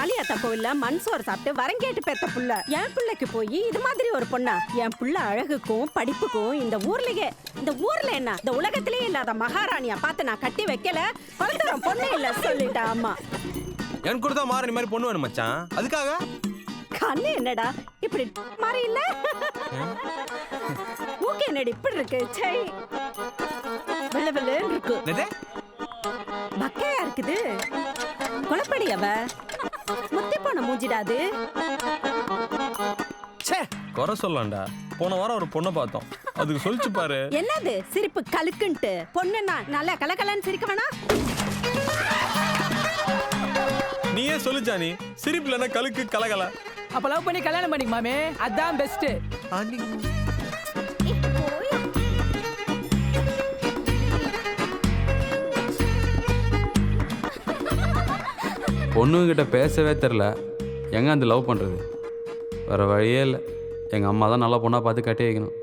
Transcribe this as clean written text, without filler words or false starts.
காளியாத்தா கோவில்ல மண் சோறு சாப்பிட்டு வரங்கேட்டு பெத்த புள்ள என் பிள்ளைக்கு போய் இது மாதிரி ஒரு பொண்ணா? என் புள்ள அழகுக்கும் படிப்புக்கும் இந்த ஊர்ல என்ன இந்த உலகத்திலேயே இல்லாத மகாராணியா பார்த்து நான் கட்டி வைக்கல. பலதரம் பொண்ணு இல்ல சொல்லிட்டா அம்மா. எனக்கு கூட தான் மாறி மாதிரி பொண்ணு வேணும் மச்சான். அதுக்காக கண்ணு என்னடா இப்படி மாறி இல்ல? மூக்கு என்னடி இப்படி இருக்கு? சை வெள்ள வெள்ளன்னு இருக்கு. பக்கையா இருக்குது. குழப்படி அவ முத்தி போன மூஞ்சிடாது. குறை சொல்லலாம்டா. போன வாரம் ஒரு பொண்ணை பார்த்தோம், அதுக்கு சொல்லிச்சு பாரு. என்னது சிரிப்பு கலுக்குன்ட்டு? பொண்ணுன்னா நல்லா கலகலன்னு சிரிக்க வேணா? நீயே சொல்லுச்சா, நீ சிரிப்புலன்னா கலுக்கு கலகல. அப்ப லவ் பண்ணி கல்யாணம் பண்ணிக்க மாமே, அதான் பெஸ்ட். பொண்ணுங்கிட்ட பேசவே தெரில, எங்கே அந்த லவ் பண்ணுறது? வேறு வழியே இல்லை. எங்கள் அம்மா தான் நல்ல பொண்ணாக பார்த்து கட்டி வைக்கணும்.